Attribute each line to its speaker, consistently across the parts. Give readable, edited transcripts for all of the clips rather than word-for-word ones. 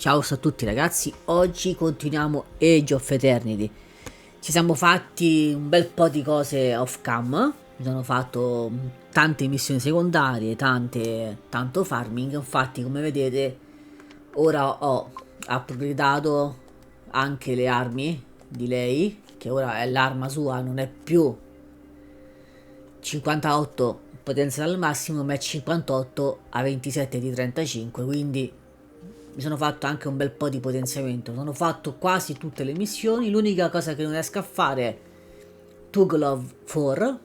Speaker 1: Ciao a tutti ragazzi, oggi continuiamo Age of Eternity. Ci siamo fatti un bel po' di cose off cam, mi sono fatto tante missioni secondarie, tanto farming. Infatti come vedete ora ho upgradato anche le armi di lei, che ora è l'arma sua, non è più 58 potenza al massimo ma è 58 a 27 di 35, quindi mi sono fatto anche un bel po' di potenziamento. Sono fatto quasi tutte le missioni. L'unica cosa che non riesco a fare è Tug 4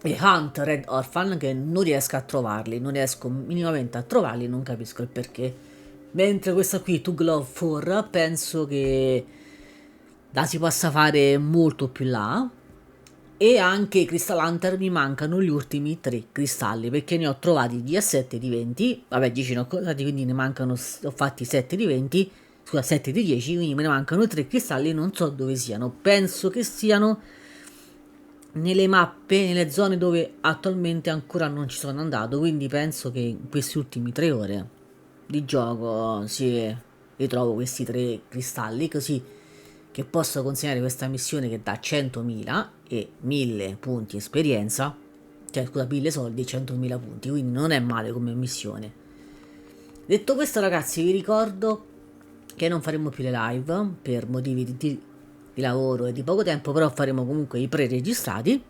Speaker 1: e Hunt Red Orphan, che non riesco a trovarli. Non riesco minimamente a trovarli, non capisco il perché. Mentre questa qui, Tug 4, penso che la si possa fare molto più là. E anche i Crystal Hunter mi mancano gli ultimi 3 cristalli, perché ne ho trovati 17 di 20, vabbè 10 ne ho trovati, quindi ne mancano, ho fatti 7 di 20, scusa 7 di 10, quindi me ne mancano 3 cristalli e non so dove siano. Penso che siano nelle mappe, nelle zone dove attualmente ancora non ci sono andato, quindi penso che in queste ultime 3 ore di gioco si ritrovo questi 3 cristalli, così che posso consegnare questa missione che dà 100.000 e 1000 punti esperienza, cioè scusa, 1000 soldi e 100.000 punti, quindi non è male come missione. Detto questo ragazzi, vi ricordo che non faremo più le live per motivi di lavoro e di poco tempo, però faremo comunque i pre-registrati.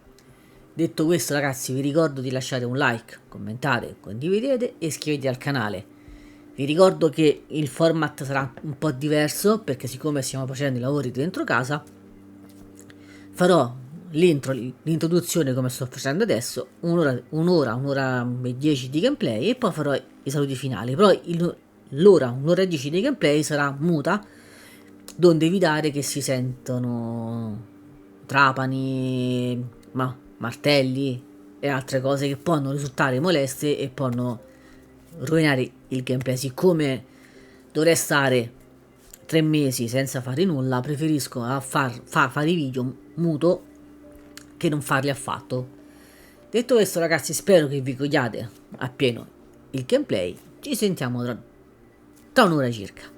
Speaker 1: Detto questo ragazzi, vi ricordo di lasciare un like, commentare, condividete e iscrivetevi al canale. Vi ricordo che il format sarà un po' diverso, perché siccome stiamo facendo i lavori dentro casa, farò l'introduzione come sto facendo adesso, un'ora e 10 di gameplay, e poi farò i saluti finali. Però un'ora e 10 di gameplay sarà muta, donde evitare che si sentono trapani, martelli e altre cose che possono risultare moleste e possono rovinare il gameplay. Siccome dovrei stare 3 mesi senza fare nulla, preferisco fare i video muto che non farli affatto. Detto questo ragazzi, spero che vi godiate appieno il gameplay. Ci sentiamo tra un'ora circa.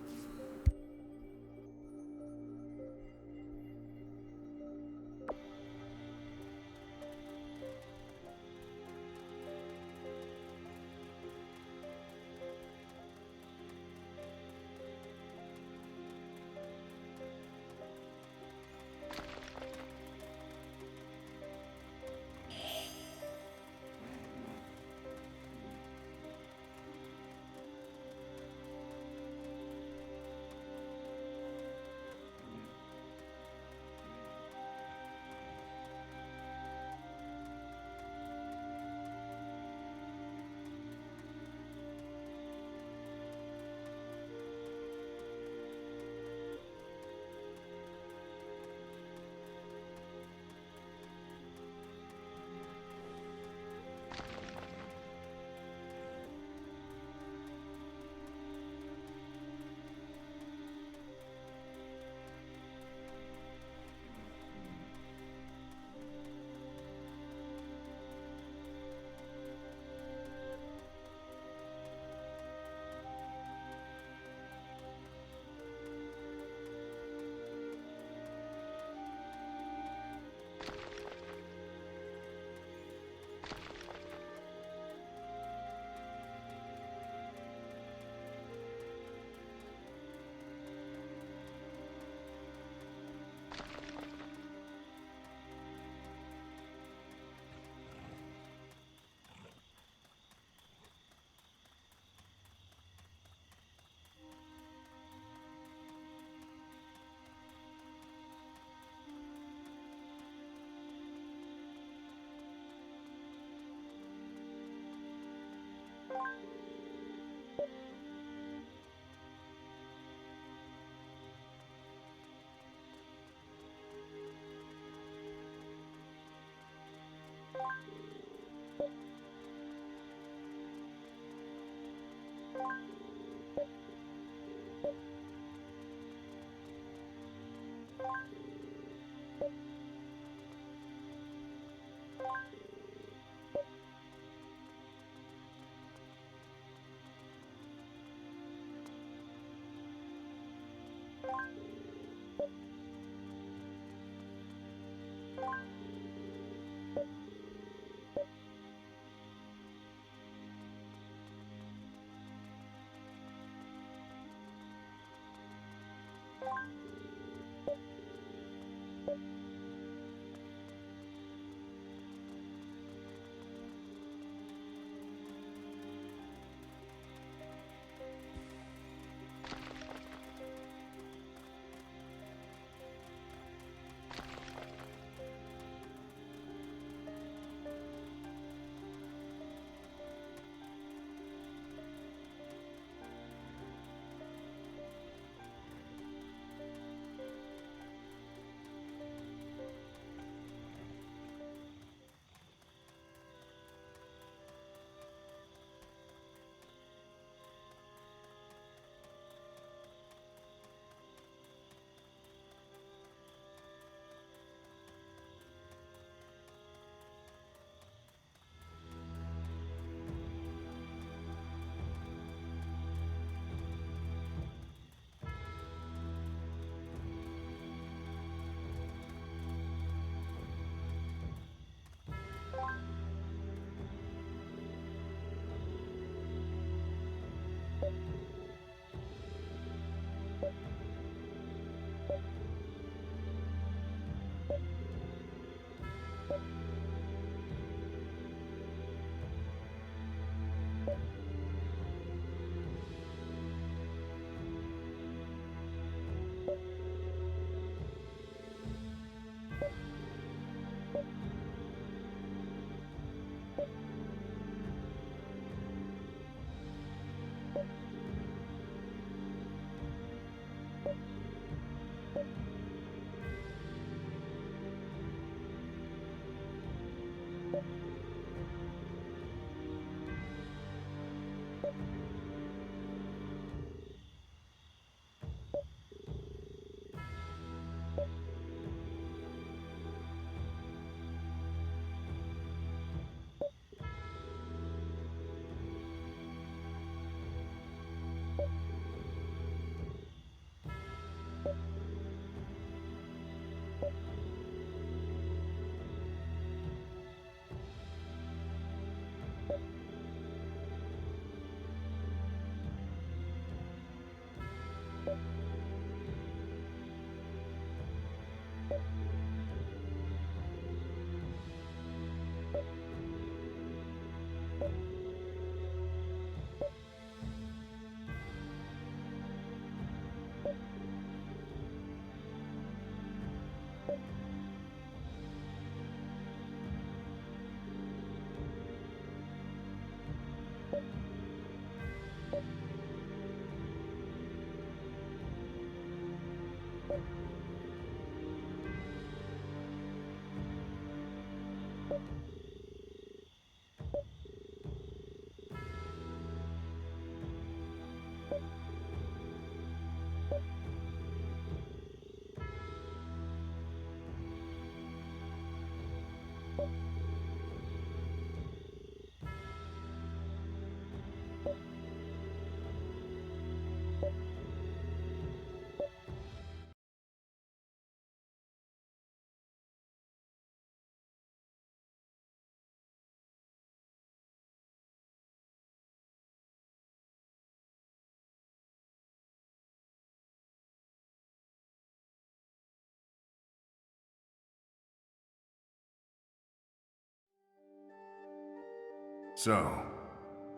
Speaker 2: So,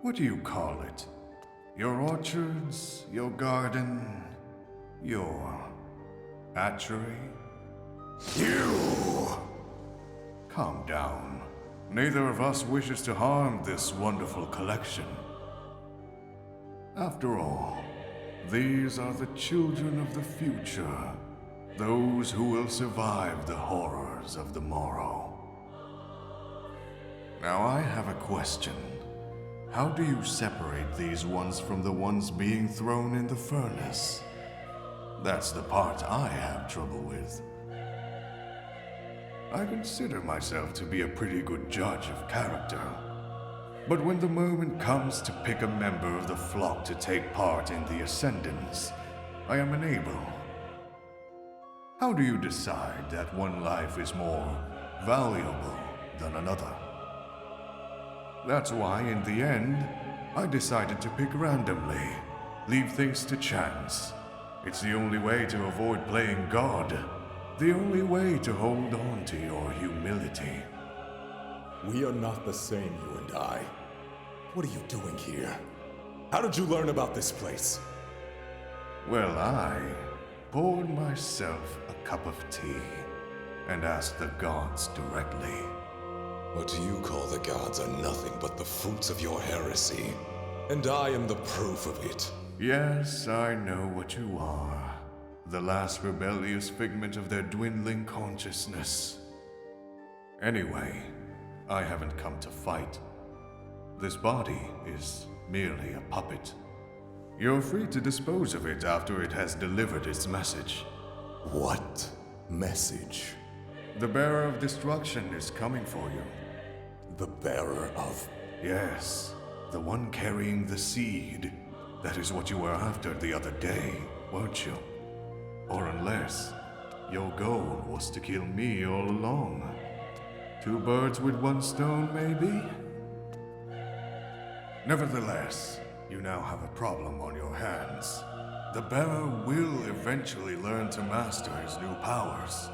Speaker 2: what do you call it? Your orchards, your garden, your hatchery? You! Calm down. Neither of us wishes to harm this wonderful collection. After all, these are the children of the future, those who will survive the horrors of the morrow. Now I have a question. How do you separate these ones from the ones being thrown in the furnace? That's the part I have trouble with. I consider myself to be a pretty good judge of character. But when the moment comes to pick a member of the flock to take part in the ascendance, I am unable. How do you decide that one life is more valuable than another? That's why, in the end, I decided to pick randomly, leave things to chance. It's the only way to avoid playing God, the only way to hold on to your humility.
Speaker 3: We are not the same, you and I. What are you doing here? How did you learn about this place?
Speaker 2: Well, I poured myself a cup of tea and asked the gods directly.
Speaker 3: What you call the gods are nothing but the fruits of your heresy, and I am the proof of it.
Speaker 2: Yes, I know what you are. The last rebellious figment of their dwindling consciousness. Anyway, I haven't come to fight. This body is merely a puppet. You're free to dispose of it after it has delivered its message.
Speaker 3: What message?
Speaker 2: The bearer of destruction is coming for you.
Speaker 3: The bearer of...
Speaker 2: Yes, the one carrying the seed. That is what you were after the other day, weren't you? Or unless your goal was to kill me all along. 2 birds with 1 stone, maybe? Nevertheless, You now have a problem on your hands. The bearer will eventually learn to master his new powers.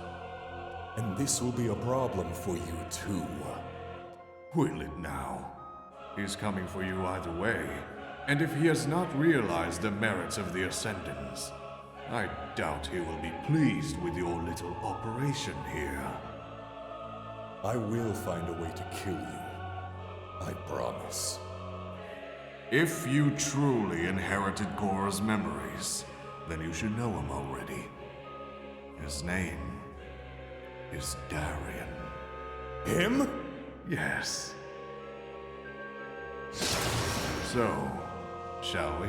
Speaker 3: And this will be a problem for you too.
Speaker 2: Will it now? He's coming for you either way, and if he has not realized the merits of the Ascendants, I doubt he will be pleased with your little operation here.
Speaker 3: I will find a way to kill you. I promise.
Speaker 2: If you truly inherited Gora's memories, then you should know him already. His name is Darien.
Speaker 3: Him?
Speaker 2: Yes. So, shall we?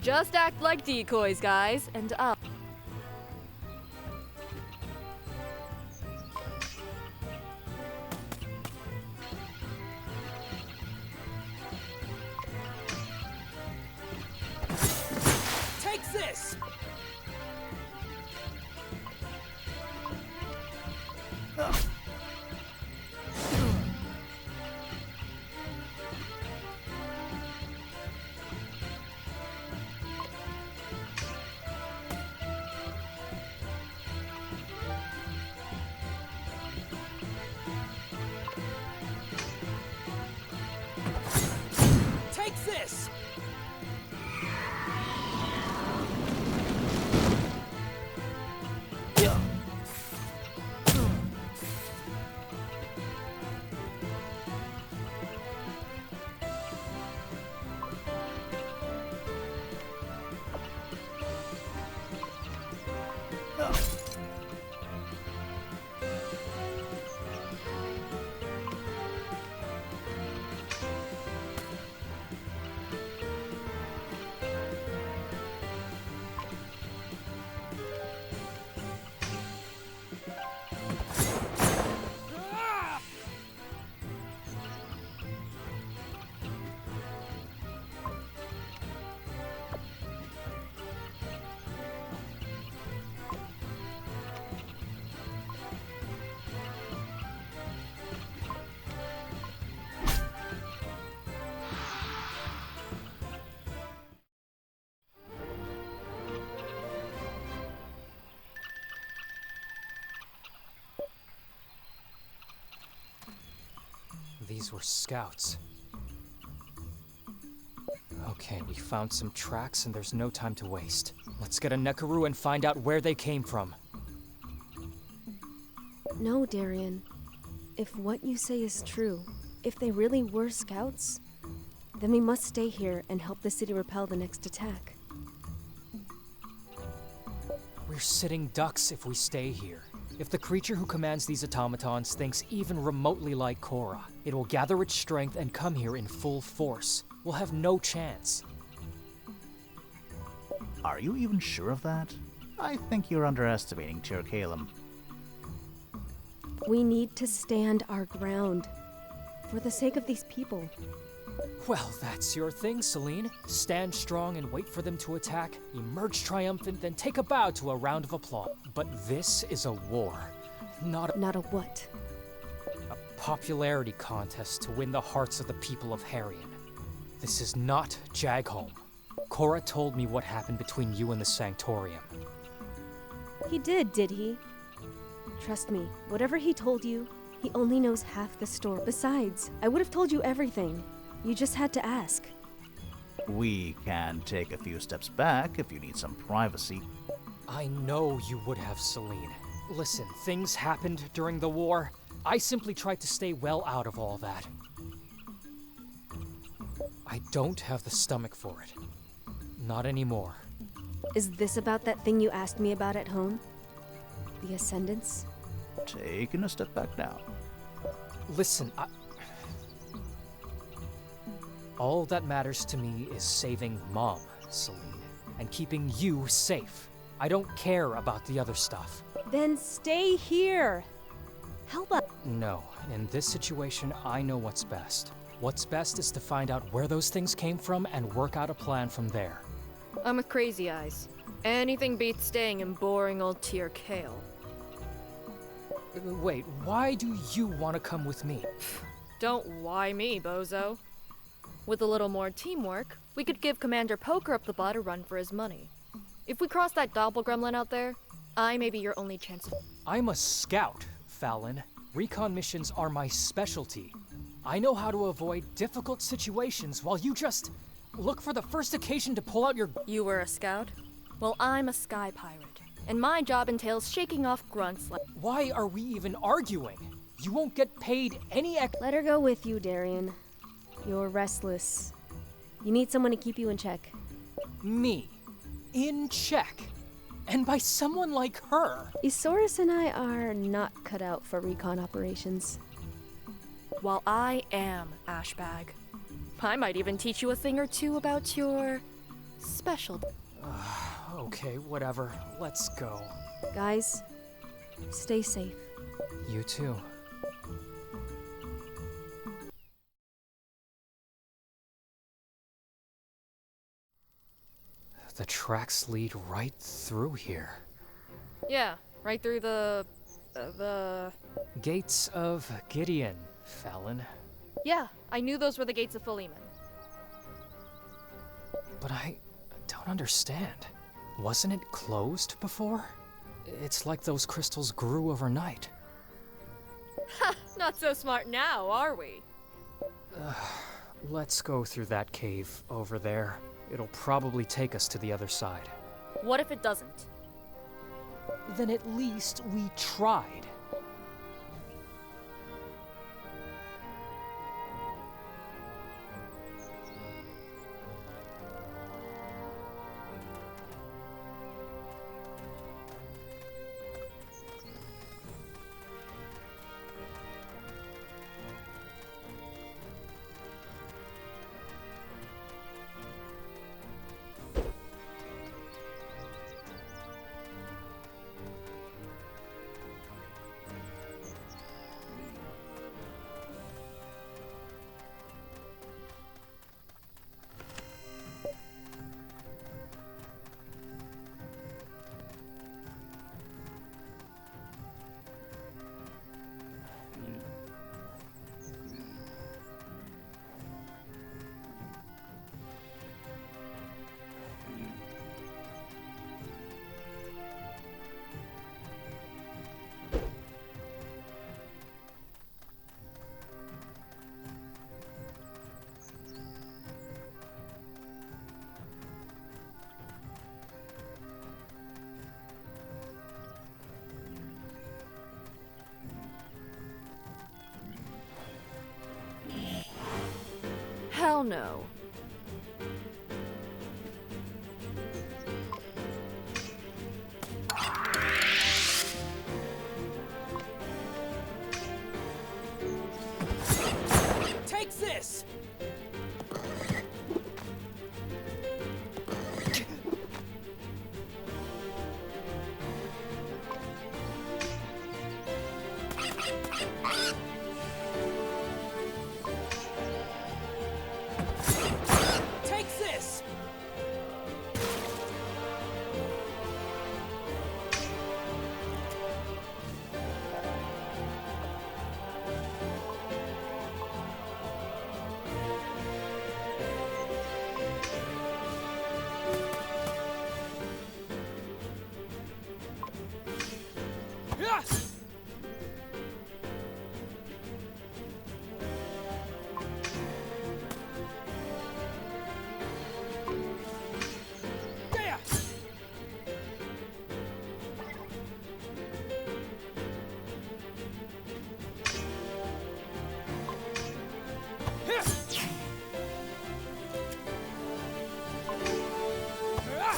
Speaker 4: Just act like decoys, guys, and I'll...
Speaker 5: Take this! Take this!
Speaker 6: These were scouts. Okay, we found some tracks and there's no time to waste. Let's get a Nekaru and find out where they came from.
Speaker 7: No, Darian. If what you say is true, if they really were scouts, then we must stay here and help the city repel the next attack.
Speaker 6: We're sitting ducks if we stay here. If the creature who commands these automatons thinks even remotely like Korra, it will gather its strength and come here in full force. We'll have no chance.
Speaker 8: Are you even sure of that? I think you're underestimating Tir Kalem.
Speaker 7: We need to stand our ground. For the sake of these people.
Speaker 6: Well, that's your thing, Celine. Stand strong and wait for them to attack, emerge triumphant, then take a bow to a round of applause. But this is a war, not
Speaker 7: a what?
Speaker 6: a popularity contest to win the hearts of the people of Harrion. This is not Jaghome. Korra told me what happened between you and the Sanctorium.
Speaker 7: He did he? Trust me, whatever he told you, he only knows half the story. Besides, I would have told you everything. You just had to ask.
Speaker 8: We can take a few steps back if you need some privacy.
Speaker 6: I know you would have, Celine. Listen, things happened during the war. I simply tried to stay well out of all that. I don't have the stomach for it. Not anymore.
Speaker 7: Is this about that thing you asked me about at home? The Ascendants?
Speaker 8: Taking a step back now.
Speaker 6: Listen, all that matters to me is saving Mom, Celine, and keeping you safe. I don't care about the other stuff.
Speaker 7: Then stay here! Help us!
Speaker 6: No, in this situation, I know what's best. What's best is to find out where those things came from and work out a plan from there.
Speaker 4: I'm with Crazy Eyes. Anything beats staying in boring old Tir Kale.
Speaker 6: Wait, why do you want to come with me?
Speaker 4: Don't why me, bozo. With a little more teamwork, we could give Commander Poker up the butt a run for his money. If we cross that doppelgremlin out there, I may be your only chance of—
Speaker 6: I'm a scout, Fallon. Recon missions are my specialty. I know how to avoid difficult situations while you just look for the first occasion to pull out your—
Speaker 4: You were a scout? Well, I'm a sky pirate, and my job entails shaking off grunts like—
Speaker 6: Why are we even arguing? You won't get paid any
Speaker 7: Let her go with you, Darian. You're restless. You need someone to keep you in check.
Speaker 6: Me. In check. And by someone like her.
Speaker 7: Isaurus and I are not cut out for recon operations.
Speaker 4: While I am Ashbag. I might even teach you a thing or two about your Special.
Speaker 6: Okay, whatever. Let's go.
Speaker 7: Guys, stay safe.
Speaker 6: You too. The tracks lead right through here.
Speaker 4: Yeah, right through the
Speaker 6: Gates of Gideon, Fallon.
Speaker 4: Yeah, I knew those were the gates of Philemon.
Speaker 6: But I don't understand. Wasn't it closed before? It's like those crystals grew overnight.
Speaker 4: Ha! Not so smart now, are we?
Speaker 6: Let's go through that cave over there. It'll probably take us to the other side.
Speaker 4: What if it doesn't?
Speaker 6: Then at least we tried.
Speaker 4: Hell no.
Speaker 5: Take this! Take this! Yeah! Yeah! Yeah! Ah!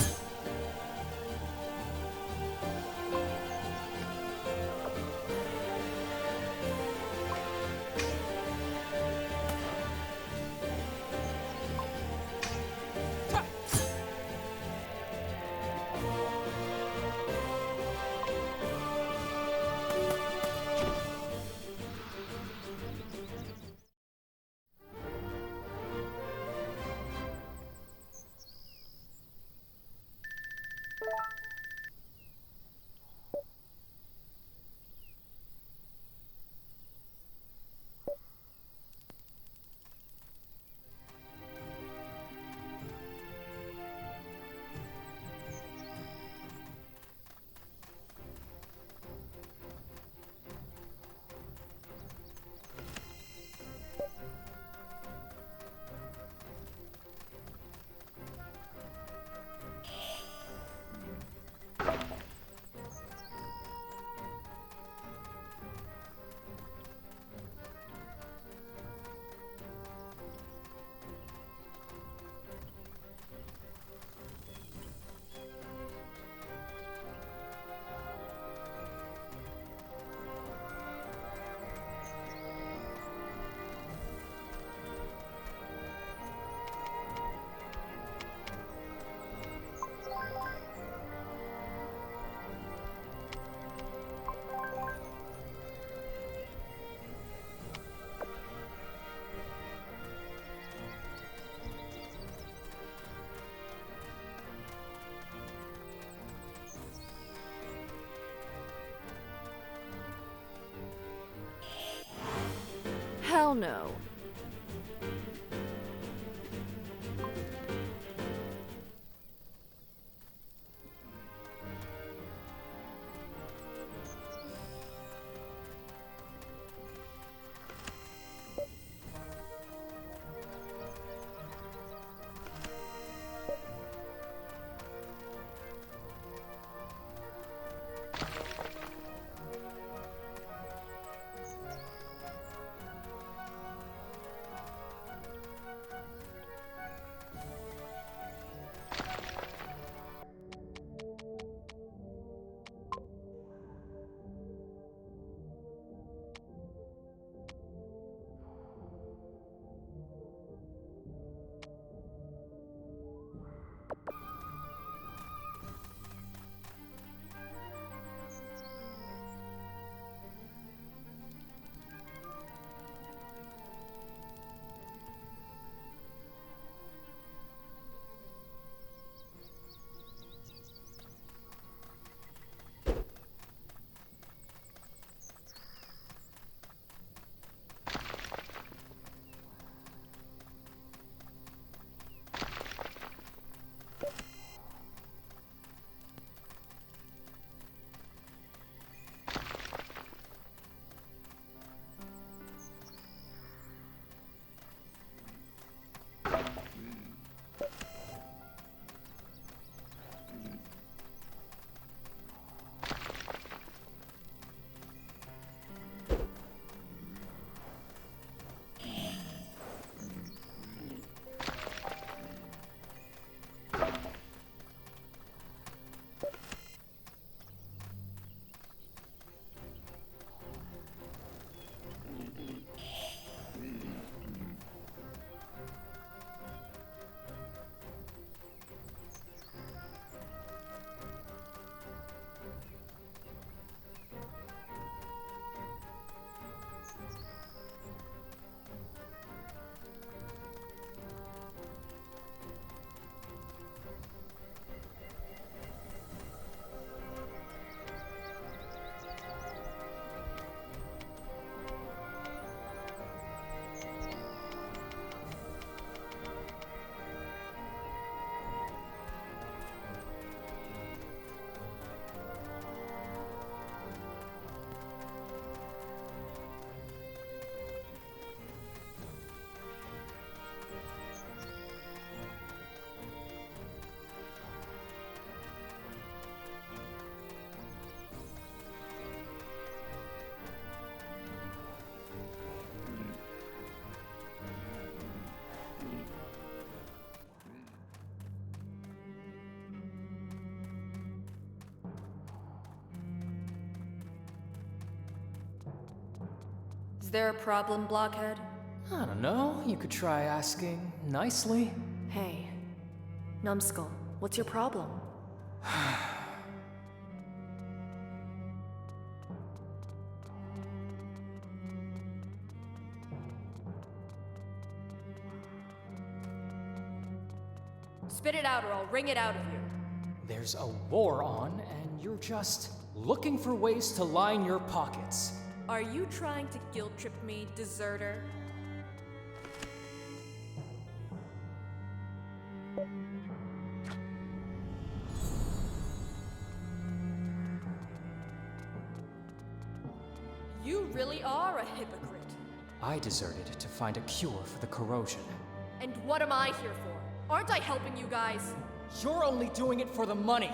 Speaker 4: all know. Is there a problem, Blockhead?
Speaker 6: I don't know. You could try asking nicely.
Speaker 4: Hey, Numbskull, what's your problem? Spit it out or I'll wring it out of you.
Speaker 6: There's a war on, and you're just looking for ways to line your pockets.
Speaker 4: Are you trying to guilt trip me, deserter? You really are a hypocrite.
Speaker 6: I deserted to find a cure for the corrosion.
Speaker 4: And what am I here for? Aren't I helping you guys?
Speaker 6: You're only doing it for the money.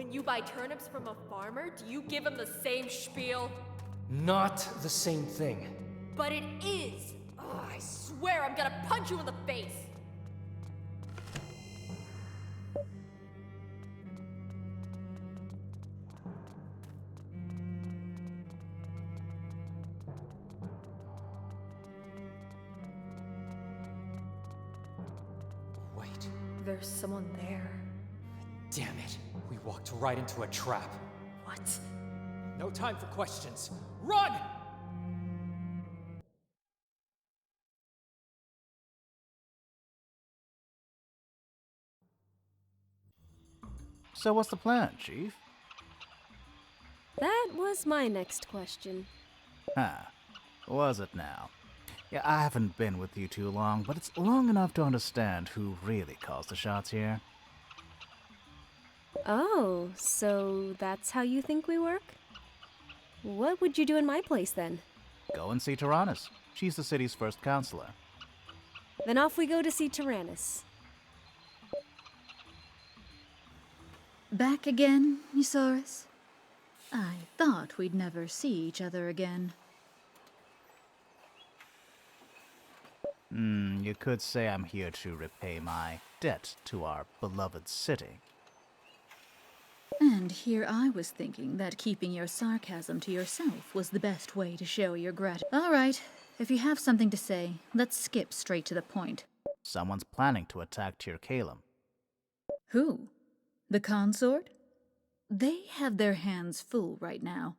Speaker 4: When you buy turnips from a farmer, do you give him the same spiel?
Speaker 6: Not the same thing.
Speaker 4: But it is! Oh, I swear I'm gonna punch you in the face!
Speaker 6: Wait.
Speaker 4: There's someone there.
Speaker 6: Damn it. We walked right into a trap.
Speaker 4: What?
Speaker 6: No time for questions. Run!
Speaker 8: So what's the plan, Chief?
Speaker 7: That was my next question.
Speaker 8: Huh. Was it now? Yeah, I haven't been with you too long, but it's long enough to understand who really calls the shots here.
Speaker 7: Oh, so that's how you think we work? What would you do in my place then?
Speaker 8: Go and see Taranas. She's the city's first counselor.
Speaker 7: Then off we go to see Taranas.
Speaker 9: Back again, Eusaurus? I thought we'd never see each other again.
Speaker 8: You could say I'm here to repay my debt to our beloved city.
Speaker 9: And here I was thinking that keeping your sarcasm to yourself was the best way to show your gratitude. All right, if you have something to say, let's skip straight to the point.
Speaker 8: Someone's planning to attack Tir Kalem.
Speaker 9: Who? The consort? They have their hands full right now.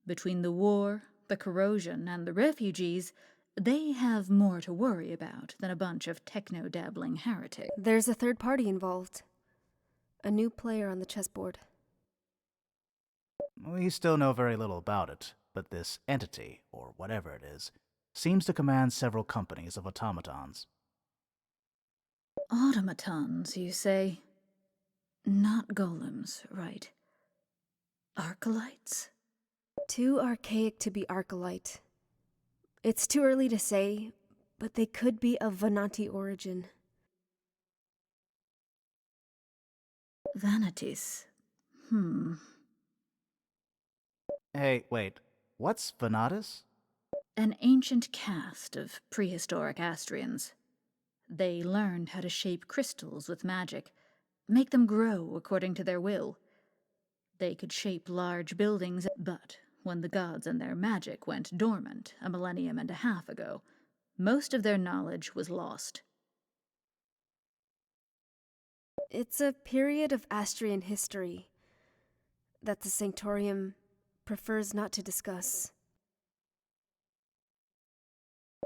Speaker 9: Between the war, the corrosion, and the refugees, they have more to worry about than a bunch of techno-dabbling heretics.
Speaker 7: There's a third party involved. A new player on the chessboard.
Speaker 8: We still know very little about it, but this entity, or whatever it is, seems to command several companies of automatons.
Speaker 9: Automatons, you say? Not golems, right? Archelites?
Speaker 7: Too archaic to be Archelite. It's too early to say, but they could be of Venati origin.
Speaker 9: Vanities.
Speaker 8: Hey, wait. What's Venatus?
Speaker 9: An ancient caste of prehistoric Astrians. They learned how to shape crystals with magic, make them grow according to their will. They could shape large buildings, but when the gods and their magic went dormant a millennium and a half ago, most of their knowledge was lost.
Speaker 7: It's a period of Astrian history that the Sanctorium prefers not to discuss.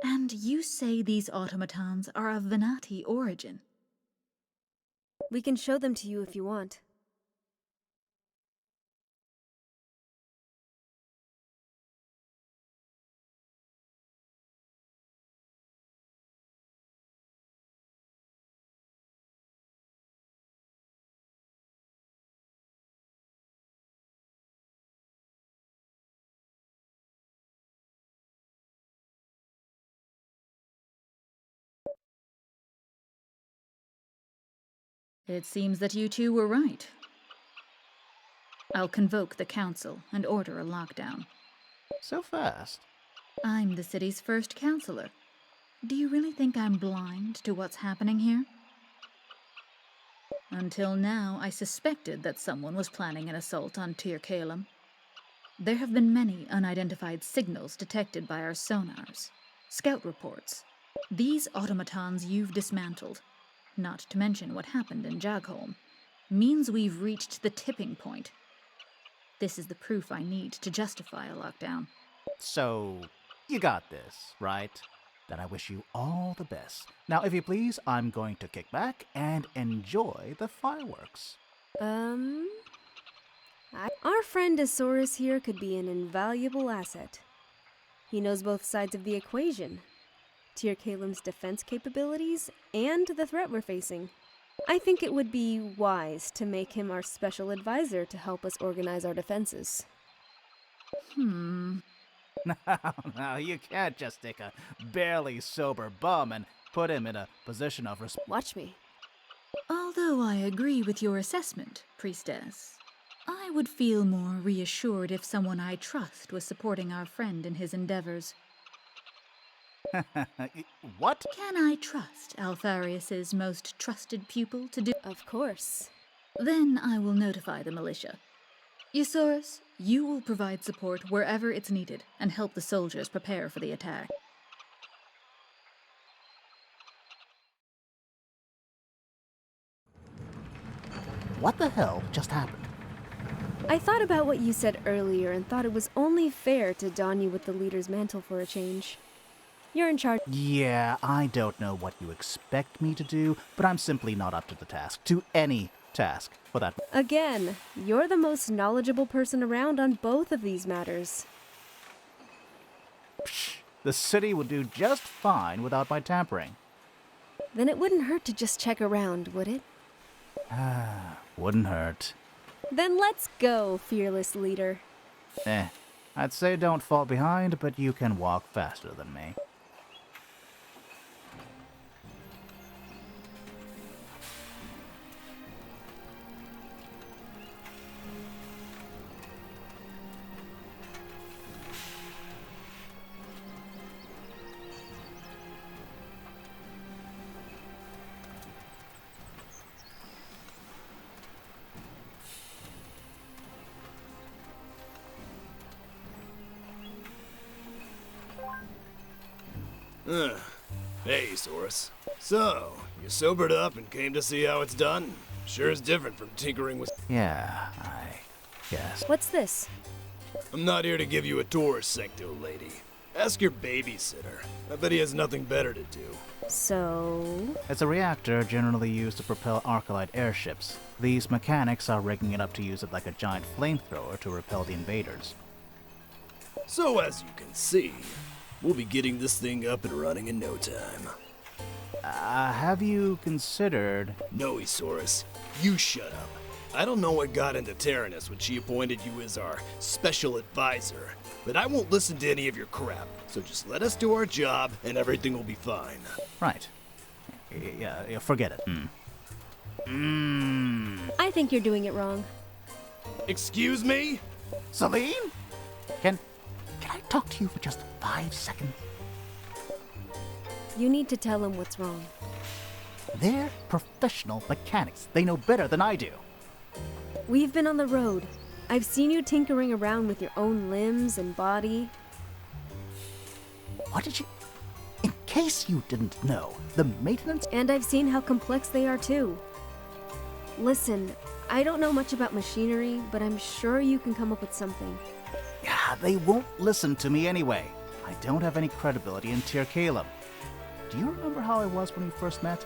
Speaker 9: And you say these automatons are of Venati origin?
Speaker 7: We can show them to you if you want.
Speaker 9: It seems that you two were right. I'll convoke the council and order a lockdown.
Speaker 8: So fast.
Speaker 9: I'm the city's first councilor. Do you really think I'm blind to what's happening here? Until now, I suspected that someone was planning an assault on Tir Kalem. There have been many unidentified signals detected by our sonars. Scout reports. These automatons you've dismantled, not to mention what happened in Jagholm, means we've reached the tipping point. This is the proof I need to justify a lockdown.
Speaker 8: So, you got this, right? Then I wish you all the best. Now, if you please, I'm going to kick back and enjoy the fireworks.
Speaker 7: Our friend Asaurus here could be an invaluable asset. He knows both sides of the equation. Tir Kalem's defense capabilities and the threat we're facing. I think it would be wise to make him our special advisor to help us organize our defenses.
Speaker 8: No, you can't just take a barely sober bum and put him in a position of
Speaker 7: Watch me.
Speaker 9: Although I agree with your assessment, Priestess, I would feel more reassured if someone I trust was supporting our friend in his endeavors.
Speaker 8: What?
Speaker 9: Can I trust Alpharius's most trusted pupil to do?
Speaker 7: Of course.
Speaker 9: Then I will notify the militia. Eusaurus, you will provide support wherever it's needed and help the soldiers prepare for the attack.
Speaker 8: What the hell just happened?
Speaker 7: I thought about what you said earlier and thought it was only fair to don you with the leader's mantle for a change. You're in charge.
Speaker 8: Yeah, I don't know what you expect me to do, but I'm simply not up to the task. To any task, for that.
Speaker 7: Again, you're the most knowledgeable person around on both of these matters.
Speaker 8: Psh, the city would do just fine without my tampering.
Speaker 7: Then it wouldn't hurt to just check around, would it?
Speaker 8: Wouldn't hurt.
Speaker 7: Then let's go, fearless leader.
Speaker 8: I'd say don't fall behind, but you can walk faster than me.
Speaker 10: Hey, Saurus. So, you sobered up and came to see how it's done? Sure is different from tinkering with...
Speaker 8: Yeah, I guess.
Speaker 7: What's this?
Speaker 10: I'm not here to give you a tour, Secto lady. Ask your babysitter. I bet he has nothing better to do.
Speaker 7: So...
Speaker 8: It's a reactor generally used to propel Arcalite airships. These mechanics are rigging it up to use it like a giant flamethrower to repel the invaders.
Speaker 10: So as you can see, we'll be getting this thing up and running in no time.
Speaker 8: Have you considered...
Speaker 10: No, Isaurus. You shut up. I don't know what got into Taranas when she appointed you as our special advisor, but I won't listen to any of your crap. So just let us do our job and everything will be fine.
Speaker 8: Right. Yeah, forget it.
Speaker 7: I think you're doing it wrong.
Speaker 10: Excuse me?
Speaker 8: Celine? Can I talk to you for just 5 seconds?
Speaker 7: You need to tell him what's wrong.
Speaker 8: They're professional mechanics. They know better than I do.
Speaker 7: We've been on the road. I've seen you tinkering around with your own limbs and body.
Speaker 8: What did you... In case you didn't know, the maintenance...
Speaker 7: And I've seen how complex they are too. Listen, I don't know much about machinery, but I'm sure you can come up with something.
Speaker 8: Yeah, they won't listen to me anyway. I don't have any credibility in Tyr Calum. Do you remember how I was when we first met?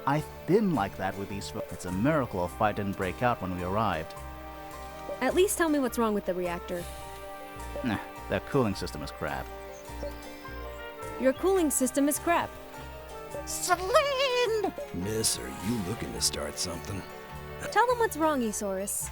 Speaker 8: I've been like that with these folks. It's a miracle if I didn't break out when we arrived.
Speaker 7: At least tell me what's wrong with the reactor.
Speaker 8: Nah, their cooling system is crap.
Speaker 7: Your cooling system is crap.
Speaker 8: Celine!
Speaker 10: Miss, are you looking to start something?
Speaker 7: Tell them what's wrong, Isaurus.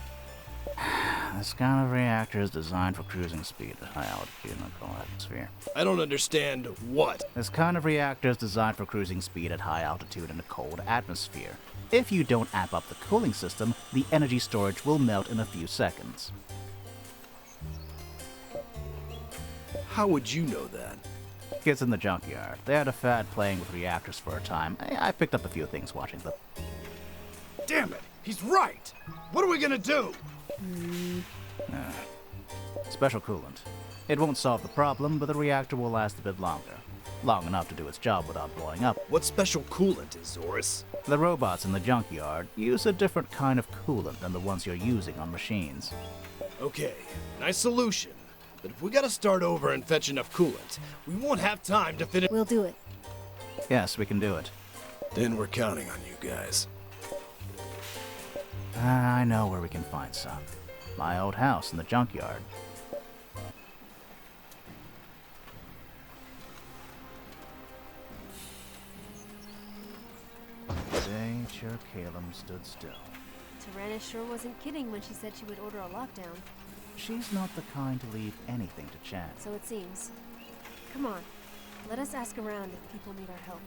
Speaker 8: This kind of reactor is designed for cruising speed at high altitude in a cold atmosphere.
Speaker 10: I don't understand what.
Speaker 8: This kind of reactor is designed for cruising speed at high altitude in a cold atmosphere. If you don't amp up the cooling system, the energy storage will melt in a few seconds.
Speaker 10: How would you know that?
Speaker 8: Kids in the junkyard. They had a fad playing with reactors for a time. I picked up a few things watching them.
Speaker 10: Damn it! He's right! What are we gonna do?
Speaker 8: Special coolant. It won't solve the problem, but the reactor will last a bit longer. Long enough to do its job without blowing up.
Speaker 10: What special coolant is, Zorus?
Speaker 8: The robots in the junkyard use a different kind of coolant than the ones you're using on machines.
Speaker 10: Okay, nice solution. But if we gotta start over and fetch enough coolant, we won't have time to finish.
Speaker 7: We'll do it.
Speaker 8: Yes, we can do it.
Speaker 10: Then we're counting on you guys.
Speaker 8: I know where we can find some. My old house in the junkyard. Day Tyr Calum stood still.
Speaker 7: Taranas sure wasn't kidding when she said she would order a lockdown.
Speaker 8: She's not the kind to leave anything to chance.
Speaker 7: So it seems. Come on, let us ask around if people need our help.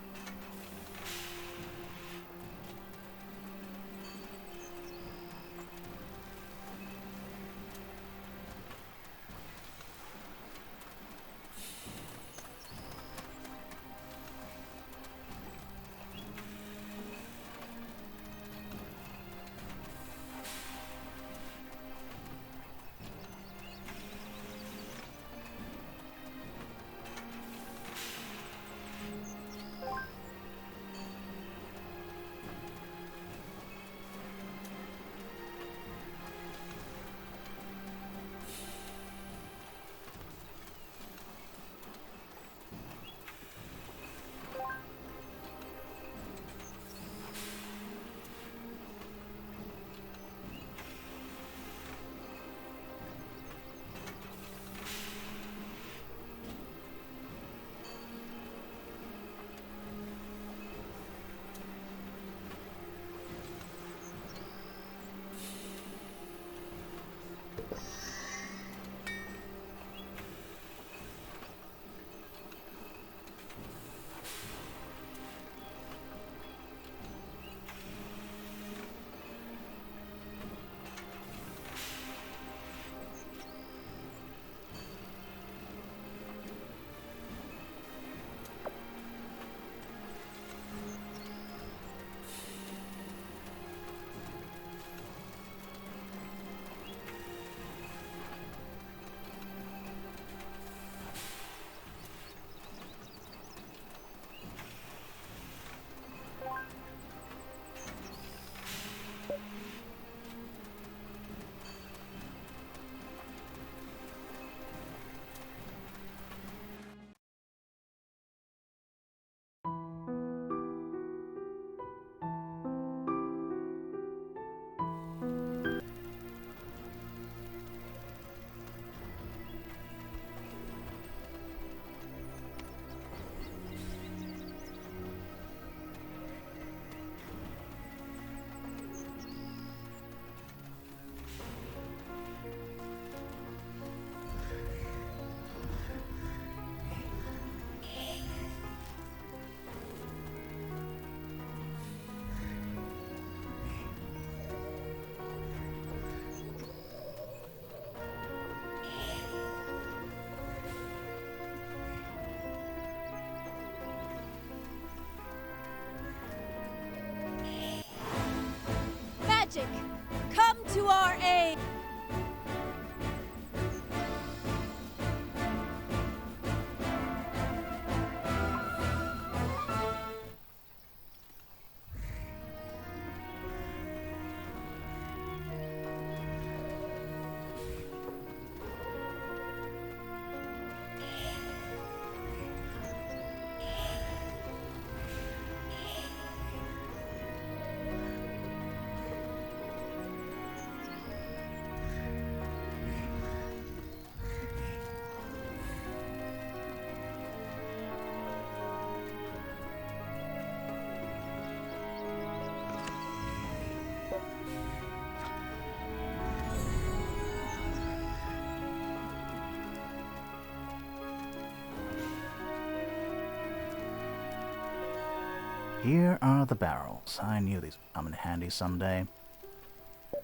Speaker 8: Here are the barrels. I knew these would come in handy someday.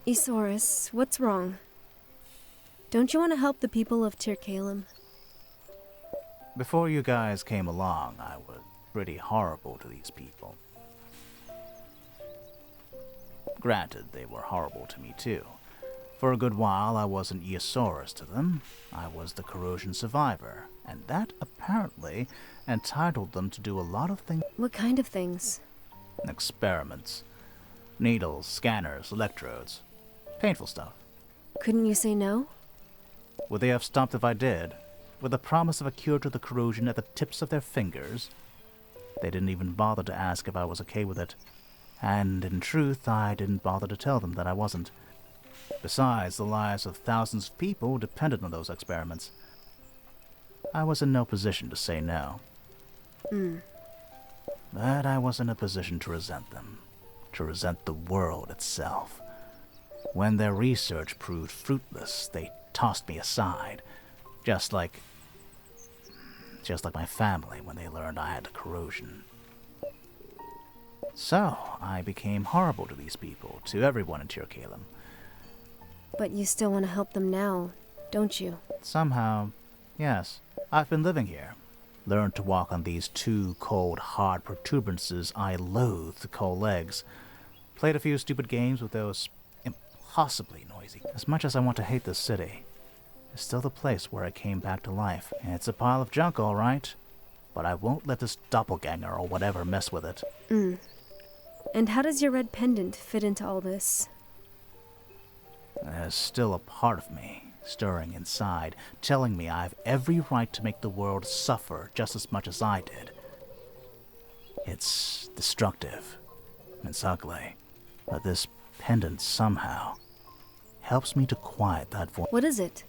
Speaker 7: Isaurus, what's wrong? Don't you want to help the people of Tirkalem?
Speaker 8: Before you guys came along, I was pretty horrible to these people. Granted, they were horrible to me too. For a good while, I wasn't Isaurus to them. I was the corrosion survivor, and that apparently entitled them to do a lot of things.
Speaker 7: What kind of things?
Speaker 8: Experiments. Needles, scanners, electrodes. Painful stuff.
Speaker 7: Couldn't you say no?
Speaker 8: Would they have stopped if I did? With the promise of a cure to the corrosion at the tips of their fingers? They didn't even bother to ask if I was okay with it. And in truth, I didn't bother to tell them that I wasn't. Besides, the lives of thousands of people depended on those experiments. I was in no position to say no. But I was in a position to resent them. To resent the world itself. When their research proved fruitless, they tossed me aside. Just like my family when they learned I had the corrosion. So, I became horrible to these people, to everyone in Tirkalem.
Speaker 7: But you still want to help them now, don't you?
Speaker 8: Somehow, yes. I've been living here. Learned to walk on these two cold, hard protuberances I loathe to call legs. Played a few stupid games with those impossibly noisy. As much as I want to hate this city, it's still the place where I came back to life. It's a pile of junk, all right. But I won't let this doppelganger or whatever mess with it.
Speaker 7: And how does your red pendant fit into all this?
Speaker 8: There's still a part of me stirring inside, telling me I have every right to make the world suffer just as much as I did. It's destructive. It's ugly. But this pendant somehow helps me to quiet that voice.
Speaker 7: What is it?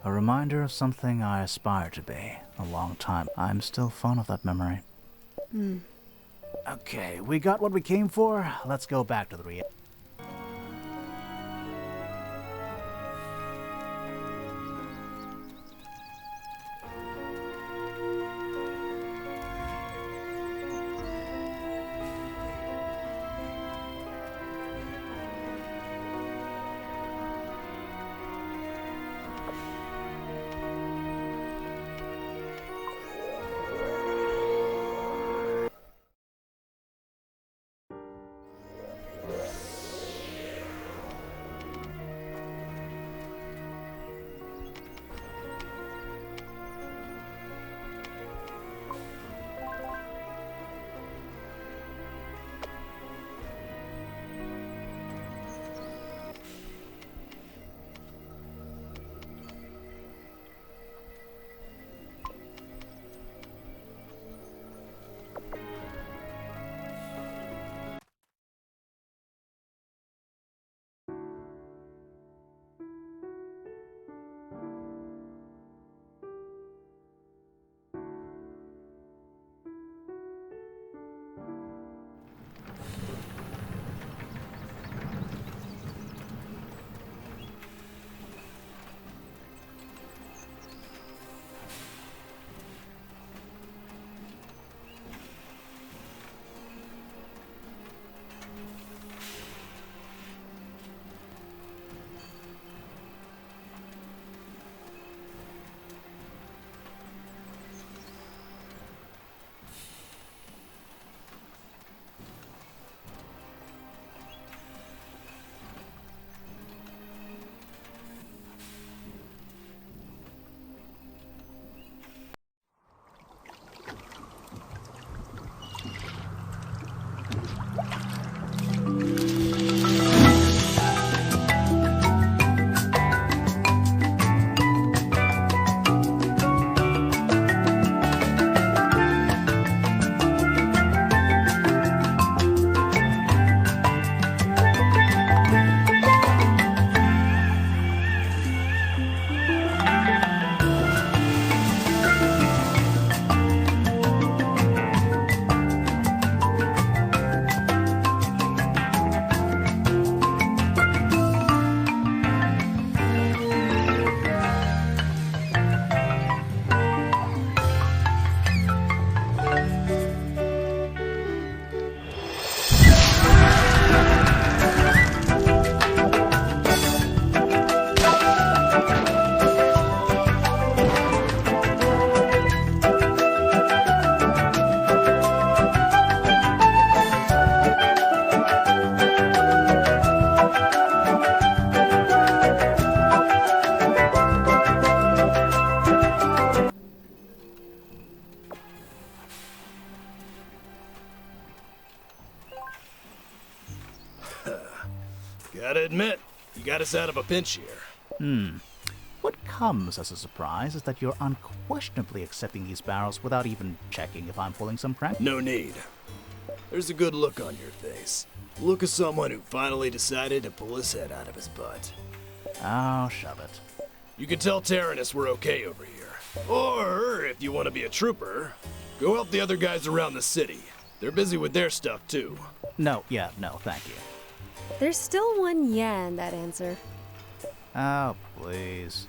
Speaker 8: A reminder of something I aspired to be a long time. I'm still fond of that memory. Okay, we got what we came for. Let's go back to the reality.
Speaker 10: gotta admit, you got us out of a pinch here.
Speaker 8: What comes as a surprise is that you're unquestionably accepting these barrels without even checking if I'm pulling some prank.
Speaker 10: No need. There's a good look on your face. The look of someone who finally decided to pull his head out of his butt.
Speaker 8: Oh, shove it.
Speaker 10: You can tell Taranas we're okay over here. Or, if you want to be a trooper, go help the other guys around the city. They're busy with their stuff, too.
Speaker 8: No, thank you.
Speaker 7: There's still one yeah in that answer.
Speaker 8: Oh, please.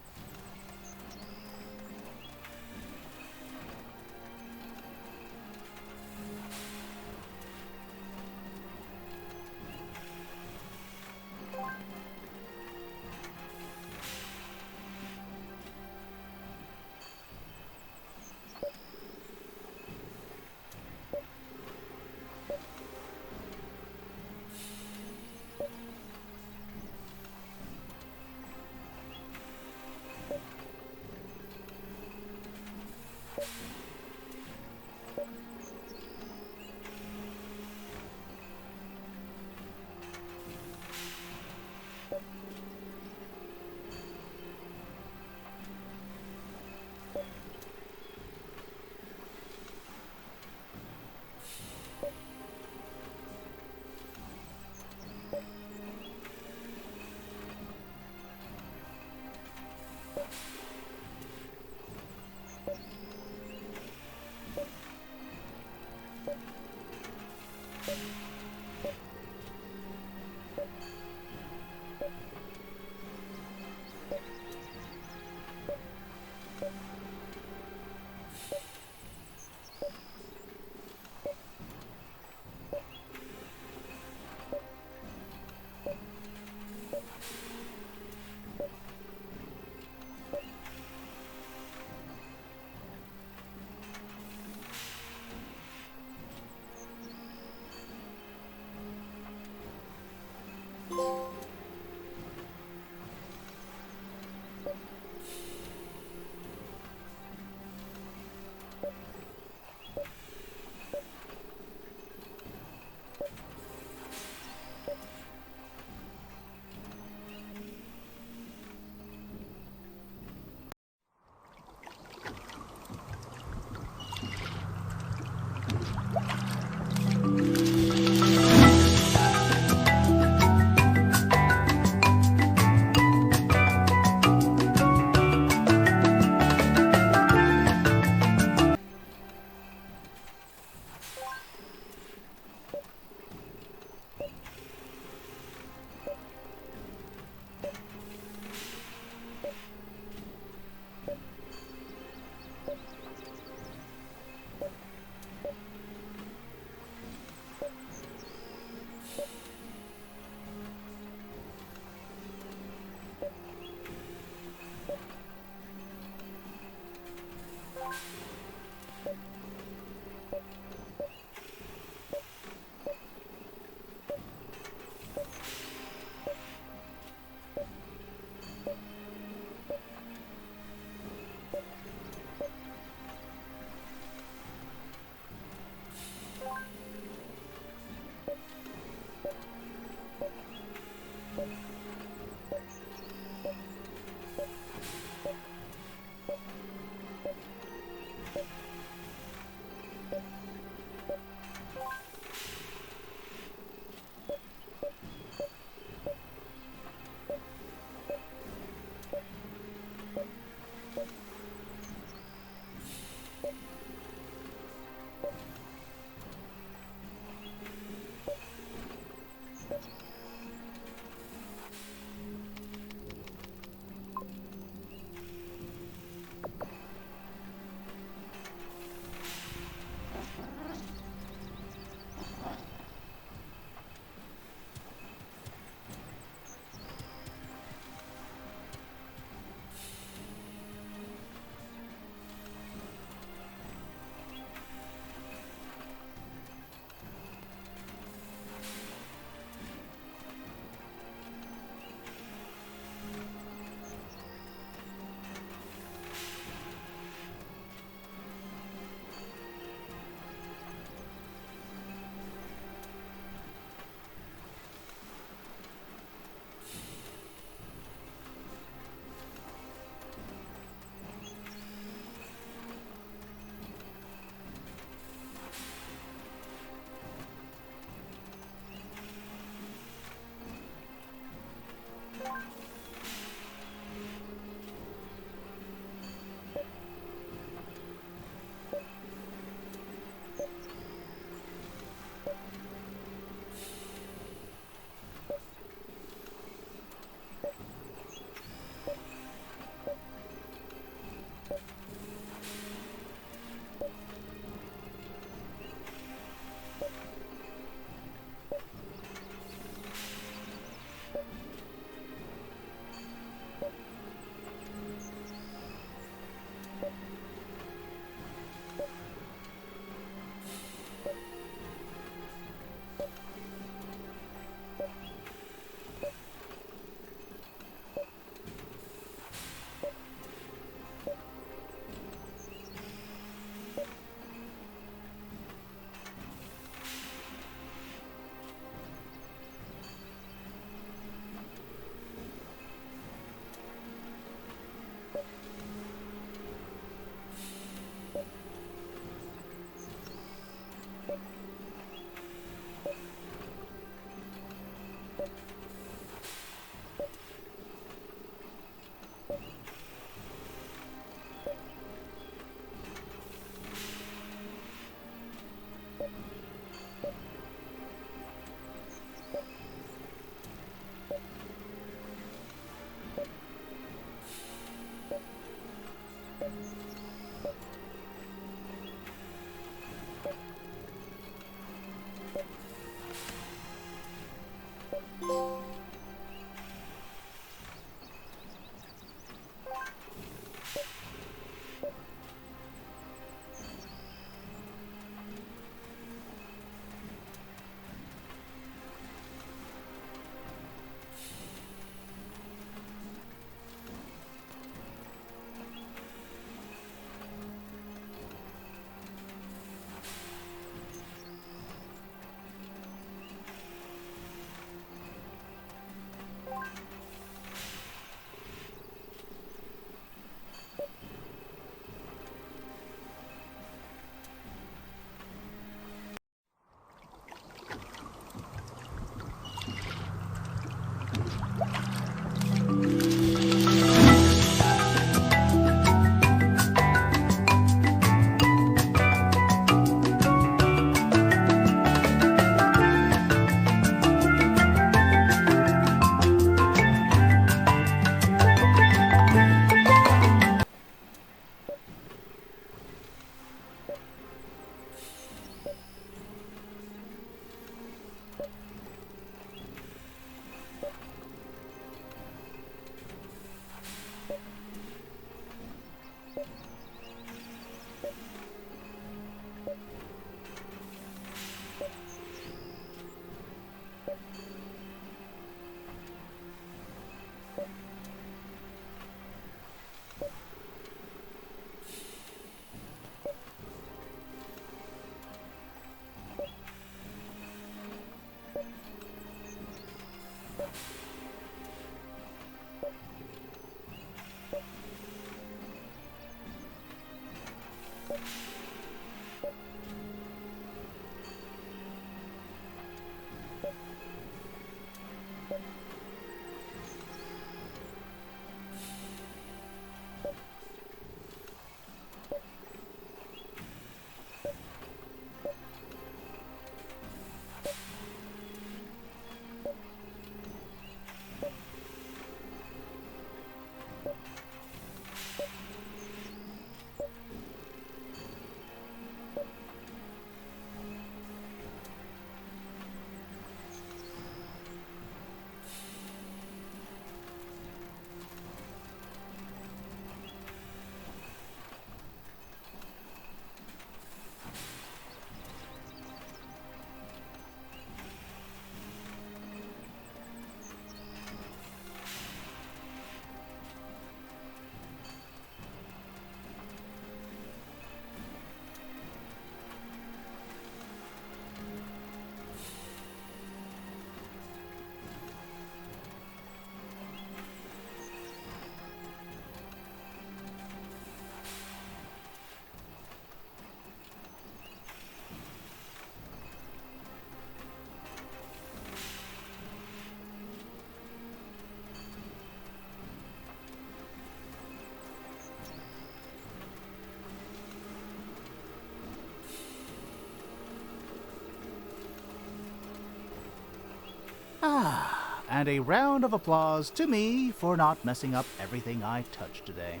Speaker 8: Ah, and a round of applause to me for not messing up everything I touched today.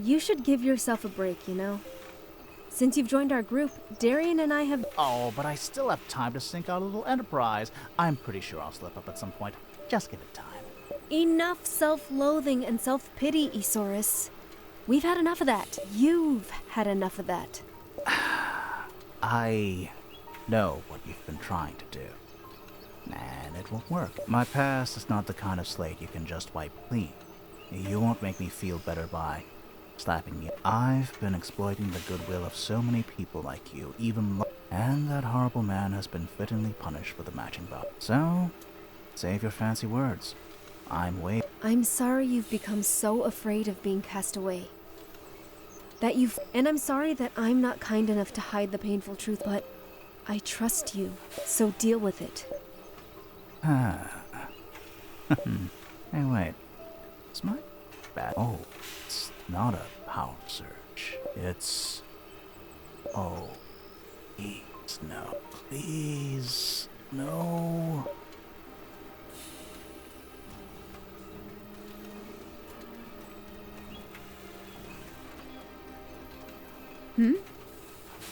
Speaker 7: You should give yourself a break, you know? Since you've joined our group, Darian and I have...
Speaker 8: Oh, but I still have time to sink out a little enterprise. I'm pretty sure I'll slip up at some point. Just give it time.
Speaker 7: Enough self-loathing and self-pity, Isaurus. We've had enough of that. You've had enough of that.
Speaker 8: I know what you've been trying to do. And it won't work. My past is not the kind of slate you can just wipe clean. You won't make me feel better by slapping you. I've been exploiting the goodwill of so many people like you, and that horrible man has been fittingly punished for the matching bout. So, save your fancy words.
Speaker 7: I'm sorry you've become so afraid of being cast away. And I'm sorry that I'm not kind enough to hide the painful truth, but I trust you, so deal with it.
Speaker 8: Hey, wait. Is my bad? Oh, it's not a power surge. It's... Oh, please, no. Please, no.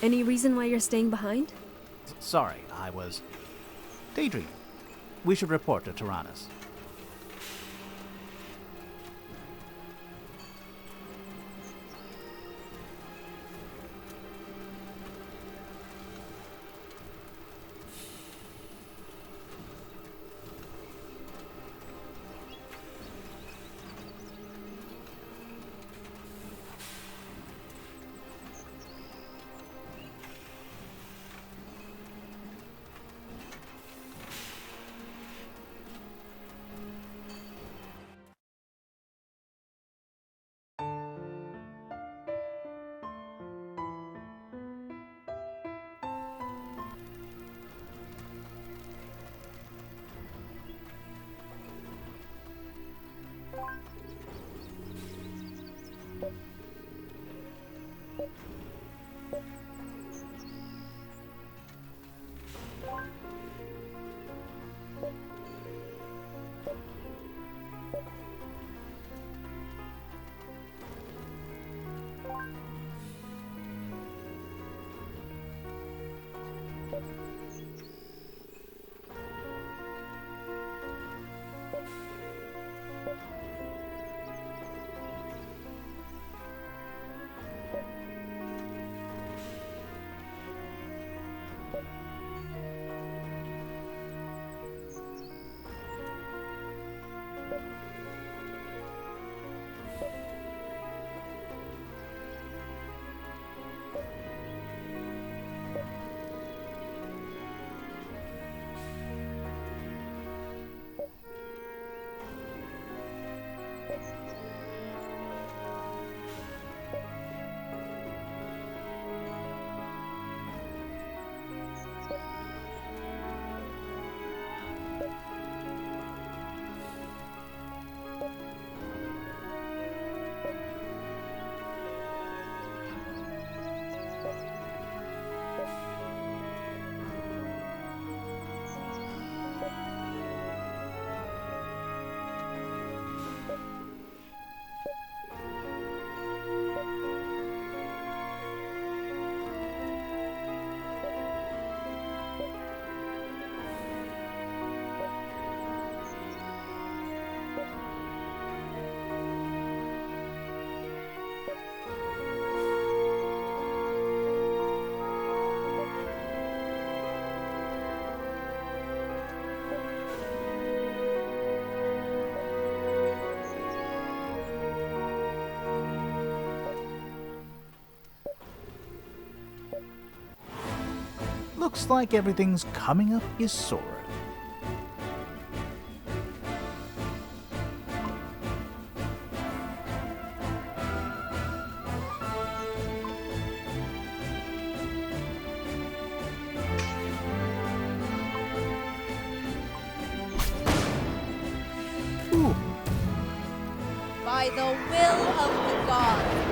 Speaker 7: Any reason why you're staying behind?
Speaker 8: Sorry, I was daydreaming. We should report to Taranas. Looks like everything's coming up your sword. Ooh,
Speaker 11: By the will of the gods.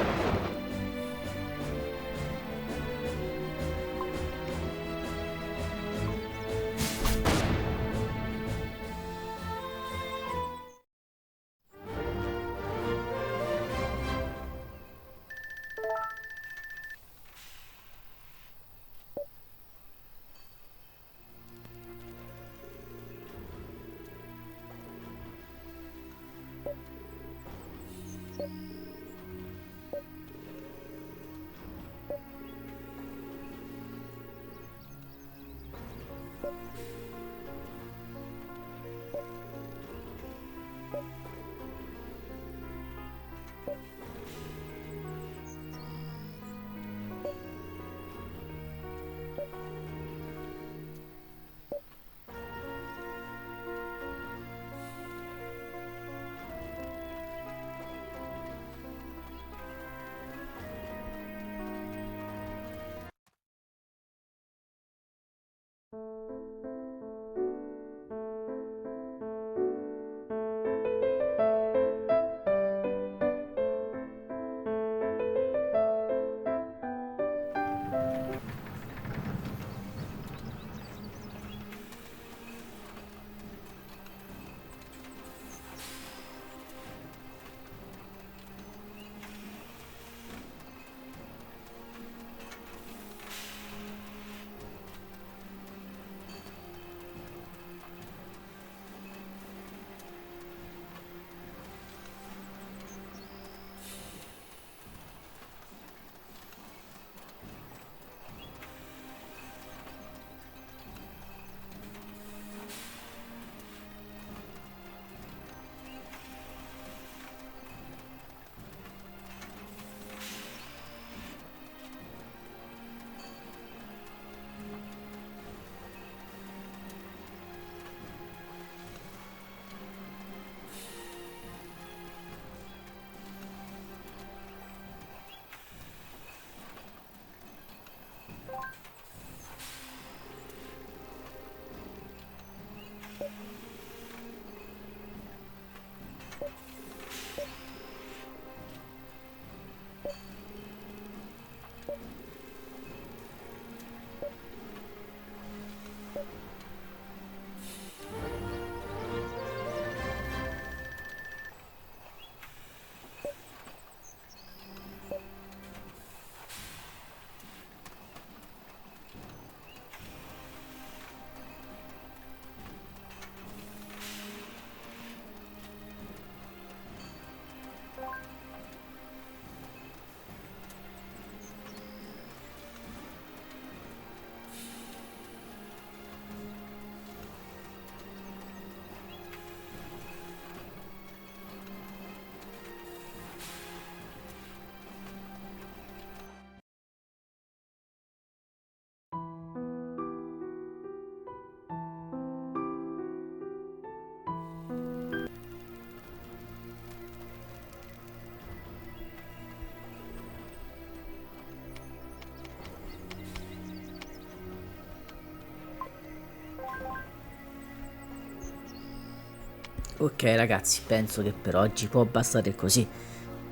Speaker 1: Ok ragazzi, penso che per oggi può bastare così.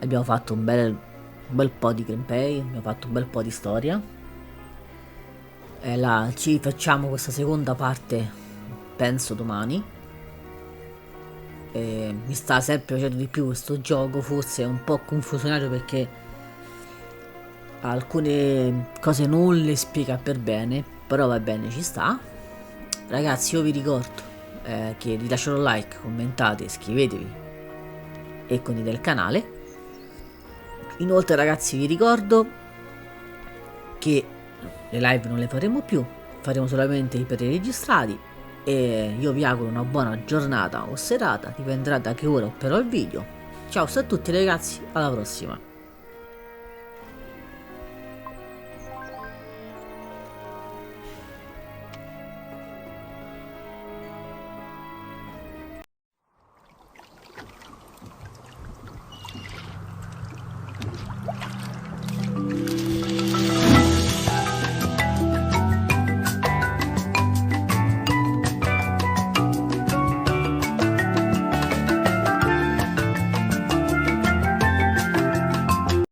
Speaker 1: Abbiamo fatto un bel po' di gameplay, abbiamo fatto un bel po' di storia. E ci facciamo questa seconda parte, penso domani. Mi sta sempre piacendo di più questo gioco, forse è un po' confusionario perché alcune cose non le spiega per bene, però va bene, ci sta. Ragazzi, io vi ricordo che vi lascio un like, commentate, iscrivetevi e condividete il canale. Inoltre ragazzi vi ricordo che le live non le faremo più, faremo solamente i preregistrati, e io vi auguro una buona giornata o serata, dipenderà da che ora opero il video. Ciao a tutti ragazzi, alla prossima.